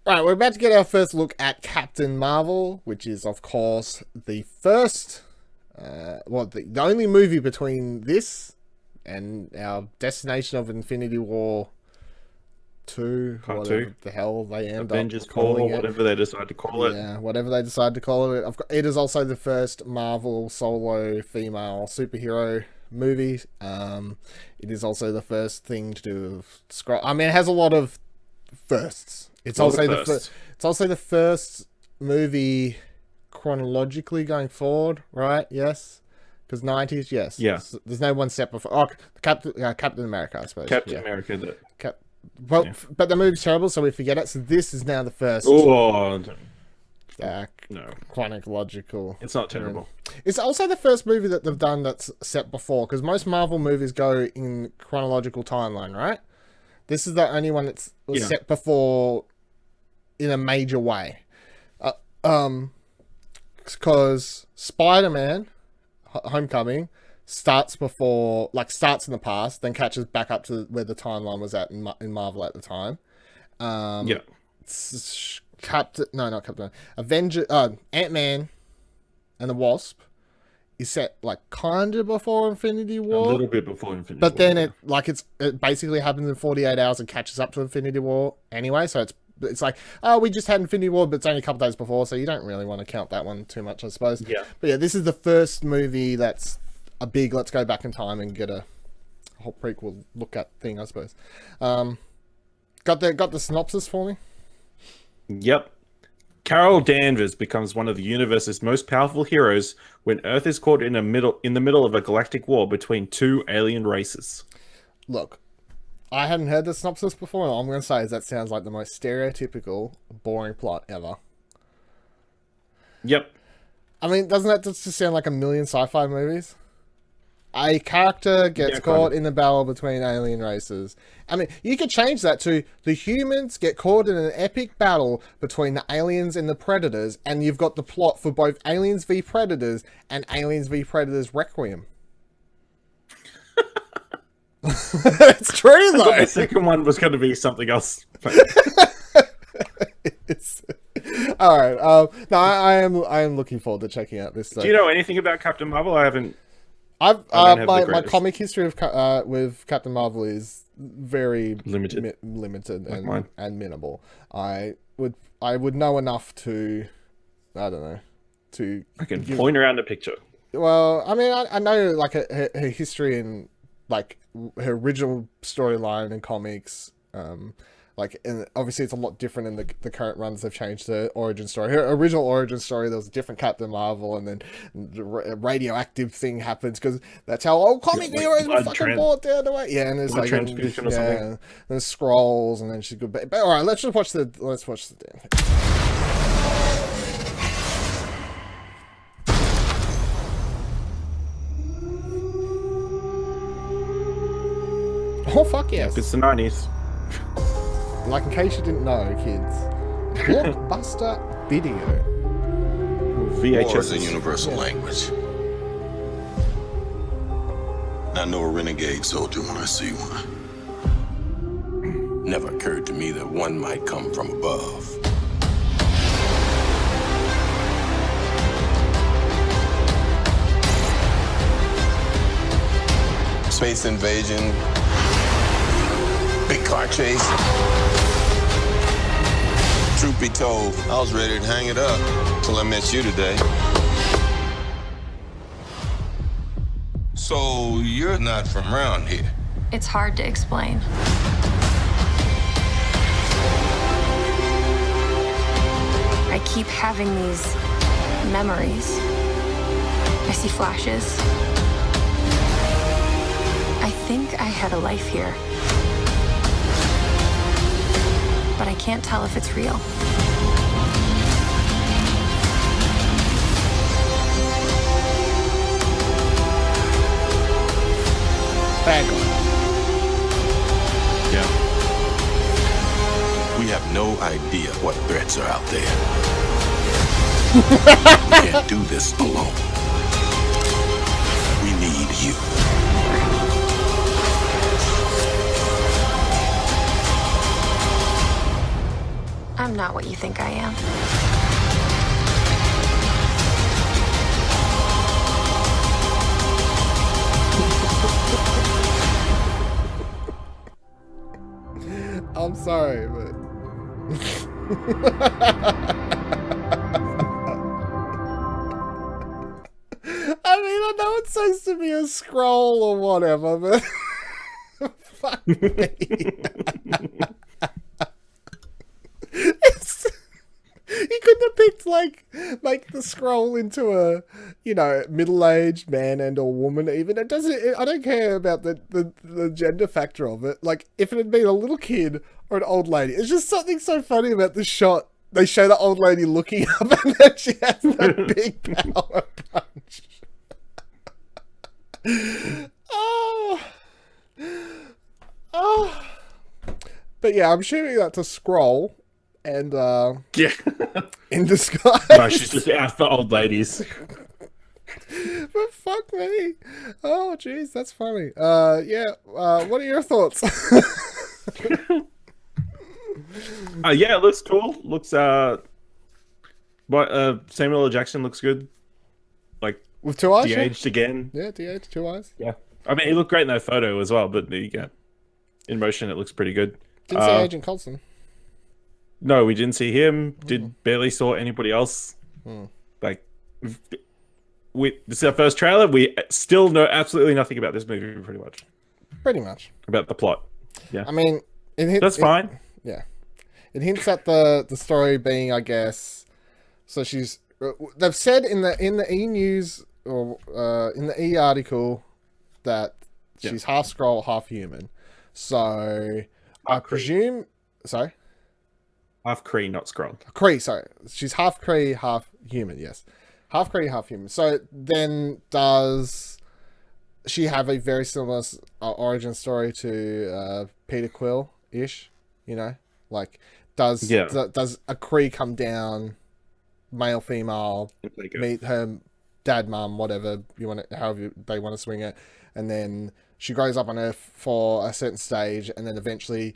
Right, we're about to get our first look at Captain Marvel, which is, of course, the first, the only movie between this and our destination of Infinity War 2, Part whatever 2. the hell they end Avengers up calling it. whatever they decide to call it. Yeah, whatever they decide to call it. It is also the first Marvel solo female superhero movie. It is also the first thing to do with Scroll. I mean, it has a lot of firsts. It's also the first movie chronologically going forward, right? Yes, because 90s, yes. Yeah. So there's no one step before. Oh, Captain America, I suppose. Captain America. But the movie's terrible, so we forget it. So this is now the first. Oh, no. Chronological. It's not terrible. It's also the first movie that they've done that's set before, because most Marvel movies go in chronological timeline, right? This is the only one that's set before in a major way. Because Spider-Man Homecoming starts in the past, then catches back up to where the timeline was at in Marvel at the time. Ant-Man and the Wasp is set kind of before Infinity War. A little bit before Infinity War. But then it basically happens in 48 hours and catches up to Infinity War anyway, so it's like, oh, we just had Infinity War, but it's only a couple days before, so you don't really want to count that one too much, I suppose. Yeah. But yeah, this is the first movie that's a big let's go back in time and get a whole prequel look at thing, I suppose. Got the synopsis for me? Yep. Carol Danvers becomes one of the universe's most powerful heroes when Earth is caught in the middle of a galactic war between two alien races. Look, I hadn't heard the synopsis before, and all I'm going to say is that sounds like the most stereotypical, boring plot ever. Yep. I mean, doesn't that just sound like a million sci-fi movies? A character gets caught in a battle between alien races. I mean, you could change that to the humans get caught in an epic battle between the aliens and the predators, and you've got the plot for both Aliens v Predators and Aliens v Predators Requiem. It's true, though. The second one was going to be something else. All right. No, I am looking forward to checking out this. Do you know anything about Captain Marvel? I haven't. My comic history with Captain Marvel is very limited, and minimal. I would know enough to, I don't know, I can point around a picture. Well, I mean, I know her history and her original storyline in comics. And obviously it's a lot different in the current runs. They've changed the origin story. Her original origin story, there was a different Captain Marvel, and then the radioactive thing happens because that's how old comic heroes were fucking brought down the way. Yeah, and there's transfusion or something. And there's scrolls, and then she's good. But all right, let's watch the damn thing. Oh fuck yes! It's the 90s. In case you didn't know, kids, Blockbuster Video. VHS War is a universal language. And I know a renegade soldier when I see one. Never occurred to me that one might come from above. Space invasion, big car chase. Truth be told, I was ready to hang it up till I met you today. So you're not from around here? It's hard to explain. I keep having these memories. I see flashes. I think I had a life here. But I can't tell if it's real. Bad guy. Yeah. We have no idea what threats are out there. We can't do this alone. We need you. I'm not what you think I am. I'm sorry, but I mean, I know it's supposed to be a scroll or whatever, but fuck me. You couldn't have picked like the scroll into a, you know, middle-aged man and or woman. Even it doesn't. I don't care about the gender factor of it. Like if it had been a little kid or an old lady, it's just something so funny about the shot. They show the old lady looking up and then she has that big power punch. Oh. But yeah, I'm assuming that's a scroll. And Yeah. in disguise. No, she's just out for old ladies. But fuck me. Oh jeez, that's funny. Yeah. What are your thoughts? Yeah, it looks cool. Looks but Samuel L. Jackson looks good. Like With two eyes? de-aged again. Yeah, de-aged, two eyes. Yeah. I mean, he looked great in that photo as well, but there you go. In motion, it looks pretty good. Didn't see Agent Coulson. No, we didn't see him. Barely saw anybody else. Like, this is our first trailer. We still know absolutely nothing about this movie, pretty much. Pretty much. About the plot. Yeah. I mean, That's fine. Yeah. It hints at the story being, I guess. So she's. They've said in the E News or in the E article that she's half Skrull, half human. So I presume. Sorry. Half Kree, not Skrull. Kree, sorry. She's half Kree, half human, yes. Half Kree, half human. So then does she have a very similar origin story to Peter Quill-ish? You know? Like, does a Kree come down, male, female, meet her dad, mum, whatever, however they want to swing it, and then she grows up on Earth for a certain stage, and then eventually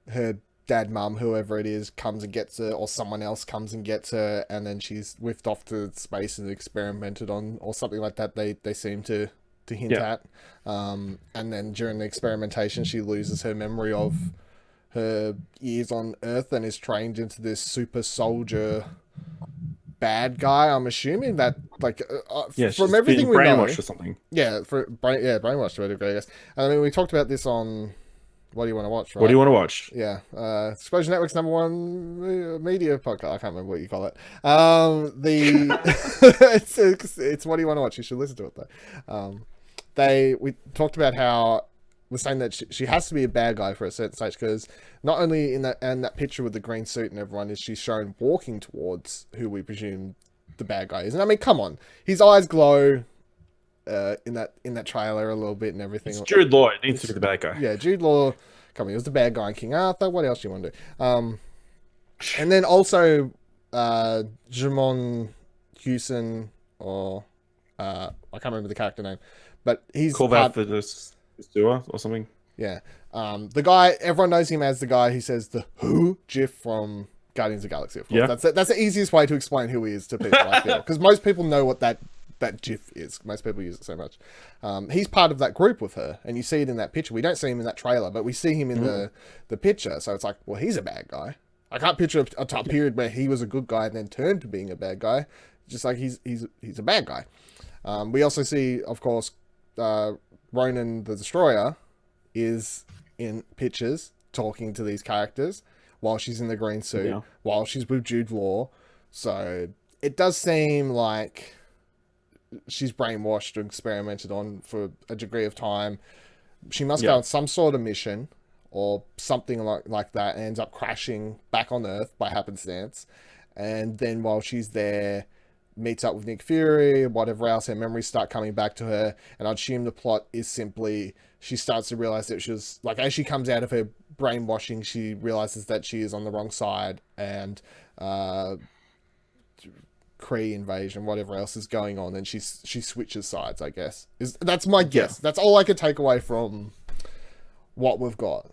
her dad, mum, whoever it is, comes and gets her, or someone else comes and gets her, and then she's whiffed off to space and experimented on, or something like that. They seem to hint at. And then during the experimentation, she loses her memory of her years on Earth and is trained into this super soldier bad guy. I'm assuming that, like, from everything we know, brainwashed or something. Yeah, brainwashed to a degree, I guess. I mean, we talked about this on. What do you want to watch? Right? What do you want to watch? Yeah, Exposure Network's #1 media podcast. I can't remember what you call it. It's What Do You Want to Watch? You should listen to it though. We talked about how we're saying that she has to be a bad guy for a certain stage, because not only in that picture with the green suit and everyone is she shown walking towards who we presume the bad guy is, and I mean, come on, his eyes glow. In that trailer a little bit and everything. It's Jude Law. It needs to be the bad guy. Yeah, Jude Law. Come on, he was the bad guy in King Arthur. What else do you want to do? And then also Jamon Hewson, or I can't remember the character name, but he's called out for this sewer or something. Yeah, the guy, everyone knows him as the guy who says the "Who" GIF from Guardians of the Galaxy. Of course, that's the easiest way to explain who he is to people. I feel, because most people know what that GIF is. Most people use it so much. He's part of that group with her, and you see it in that picture. We don't see him in that trailer, but we see him in the picture. So it's like, well, he's a bad guy. I can't picture a time period where he was a good guy and then turned to being a bad guy. Just like he's a bad guy. We also see, of course, Ronan the Destroyer is in pictures talking to these characters while she's in the green suit, while she's with Jude Law. So it does seem like she's brainwashed and experimented on for a degree of time. She must go on some sort of mission or something like that, and ends up crashing back on Earth by happenstance. And then while she's there, meets up with Nick Fury, whatever else, her memories start coming back to her. And I'd assume the plot is simply she starts to realize that she was, like, as she comes out of her brainwashing, she realizes that she is on the wrong side, and Kree invasion, whatever else is going on, and she switches sides, I guess. That's my guess. That's all I could take away from what we've got.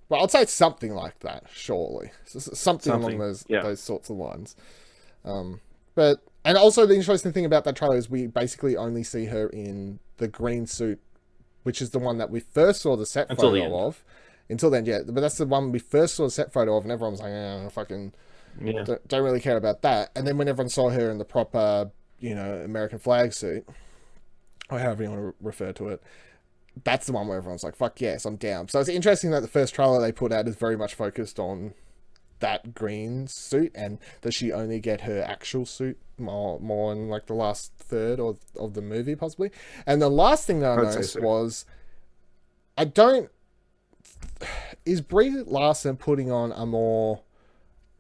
Well, I'd say it's something like that, surely. Something along those sorts of lines. But and also the interesting thing about that trailer is we basically only see her in the green suit, which is the one that we first saw the set photo of. Until then, yeah. But that's the one we first saw the set photo of, and everyone was like, fucking don't really care about that. And then when everyone saw her in the proper, American flag suit, or however you want to refer to it, that's the one where everyone's like, fuck yes, I'm down. So it's interesting that the first trailer they put out is very much focused on that green suit, and does she only get her actual suit more in like the last third of the movie possibly. And the last thing that I noticed was is Brie Larson putting on a more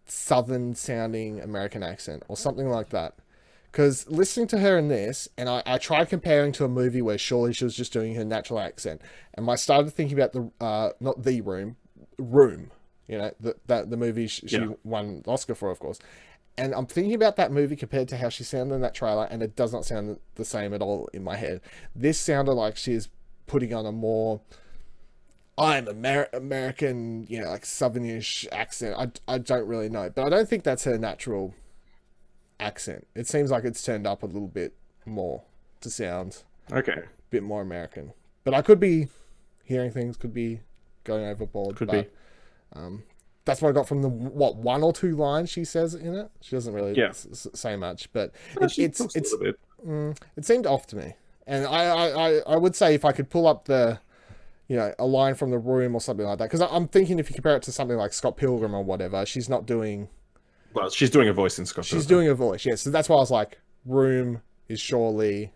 southern sounding American accent or something like that? Because listening to her in this, and I tried comparing to a movie where surely she was just doing her natural accent, and I started thinking about Room, the movie she won the Oscar for, of course. And I'm thinking about that movie compared to how she sounded in that trailer, and it does not sound the same at all in my head. This sounded like she's putting on a more, I'm American, like Southernish accent. I don't really know, but I don't think that's her natural accent. It seems like it's turned up a little bit more to sound a bit more American. But I could be hearing things, could be going overboard. Could be. That's what I got from the one or two lines she says in it. She doesn't really say much, but it seemed off to me. And I would say if I could pull up the a line from The Room or something like that, because I'm thinking if you compare it to something like Scott Pilgrim or whatever, she's not doing. Well, she's doing a voice in Scott Pilgrim. She's doing a voice, yes. So that's why I was like, Room is surely.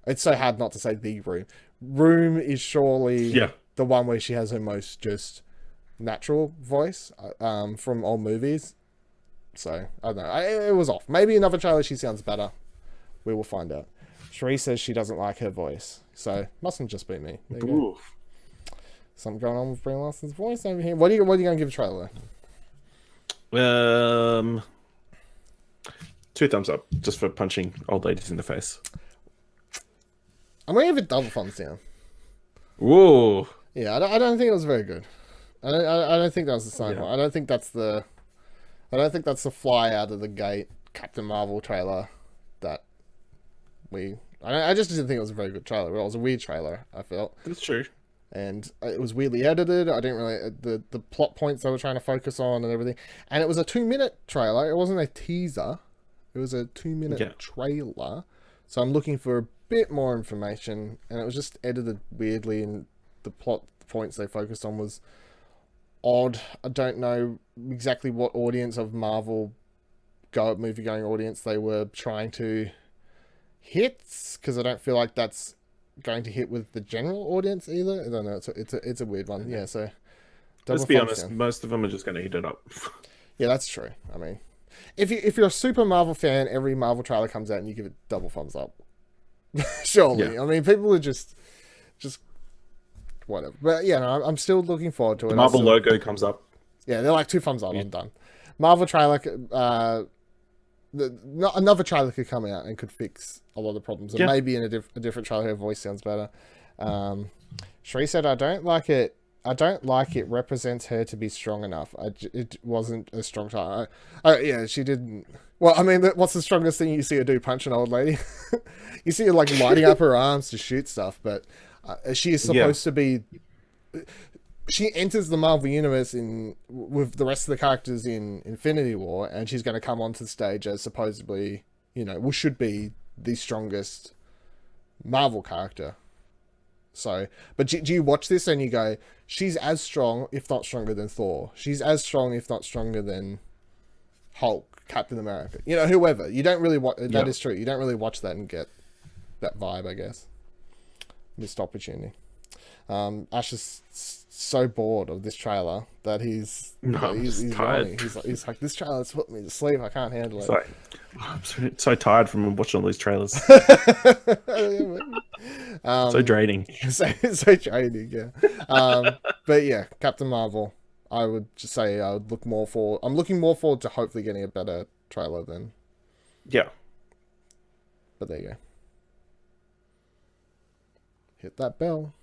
It's so hard not to say The Room. Room is surely the one where she has her most just natural voice from old movies. So I don't know. It was off. Maybe another trailer she sounds better. We will find out. Cherie says she doesn't like her voice, so mustn't just be me. Something going on with Brie Larson's voice over here. What are you going to give a trailer? 2 thumbs up, just for punching old ladies in the face. I'm going to give it double thumbs down. Whoa. Yeah, I don't think it was very good. I don't think that was the same one. I don't think that's the fly out of the gate Captain Marvel trailer that I just didn't think it was a very good trailer. It was a weird trailer, I felt. That's true. And it was weirdly edited. I didn't really the plot points they were trying to focus on and everything. And it was a 2-minute trailer. It wasn't a teaser. It was a 2-minute trailer. So I'm looking for a bit more information, and it was just edited weirdly, and the plot points they focused on was odd. I don't know exactly what audience of Marvel movie going audience they were trying to hit, because I don't feel like that's going to hit with the general audience either. I don't know. It's a weird one. Yeah. So let's be honest. Most of them are just going to eat it up. Yeah, that's true. I mean, if you're a super Marvel fan, every Marvel trailer comes out and you give it double thumbs up. Surely. Yeah. I mean, people are just whatever. But yeah, no, I'm still looking forward to it. The Marvel logo comes up. Yeah, they're like 2 thumbs up. I'm done. Marvel trailer. Another trailer could come out and could fix a lot of the problems. And maybe in a different trailer, her voice sounds better. Cherie said, I don't like it. It represents her to be strong enough. It wasn't a strong trailer. Yeah, she didn't. Well, I mean, what's the strongest thing you see her do? Punch an old lady? You see her like lighting up her arms to shoot stuff, but she is supposed to be. She enters the Marvel universe with the rest of the characters in Infinity War, and she's going to come onto the stage as supposedly, should be the strongest Marvel character. So, but do you watch this and you go, she's as strong, if not stronger than Thor. She's as strong, if not stronger than Hulk, Captain America. Whoever. You don't really watch. That is true. You don't really watch that and get that vibe, I guess. Missed opportunity. Ash is so bored of this trailer that he's tired. He's like, this trailer's put me to sleep. I can't handle it. Like, I'm so tired from watching all these trailers. So draining. So draining, yeah. But yeah, Captain Marvel. I would just say I'm looking more forward to hopefully getting a better trailer than. Yeah. But there you go. Hit that bell.